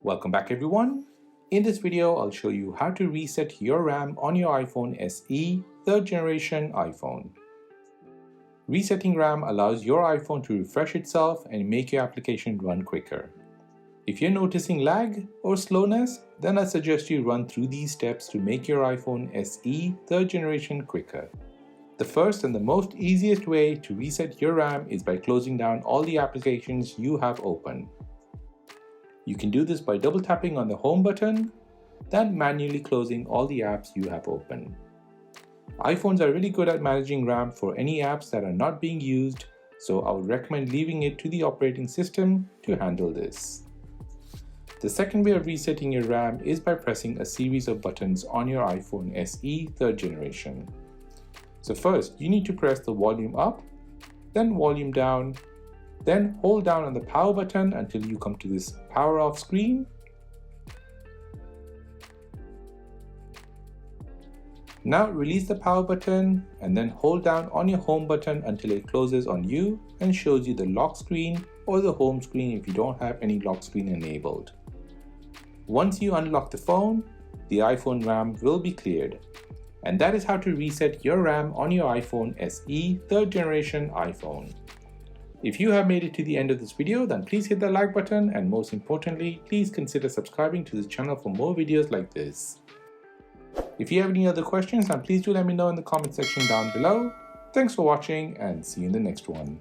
Welcome back everyone. In this video, I'll show you how to reset your RAM on your iPhone SE 3rd generation iPhone. Resetting RAM allows your iPhone to refresh itself and make your application run quicker. If you're noticing lag or slowness, then I suggest you run through these steps to make your iPhone SE 3rd generation quicker. The first and the most easiest way to reset your RAM is by closing down all the applications you have open. You can do this by double tapping on the home button, then manually closing all the apps you have open. iPhones are really good at managing RAM for any apps that are not being used, so I would recommend leaving it to the operating system to handle this. The second way of resetting your RAM is by pressing a series of buttons on your iPhone SE 3rd generation. So first, you need to press the volume up, then volume down, then hold down on the power button until you come to this power off screen. Now release the power button and then hold down on your home button until it closes on you and shows you the lock screen or the home screen if you don't have any lock screen enabled. Once you unlock the phone, the iPhone RAM will be cleared. And that is how to reset your RAM on your iPhone SE 3rd generation iPhone. If you have made it to the end of this video, then please hit the like button, and most importantly, please consider subscribing to this channel for more videos like this. If you have any other questions, then please do let me know in the comment section down below. Thanks for watching and see you in the next one.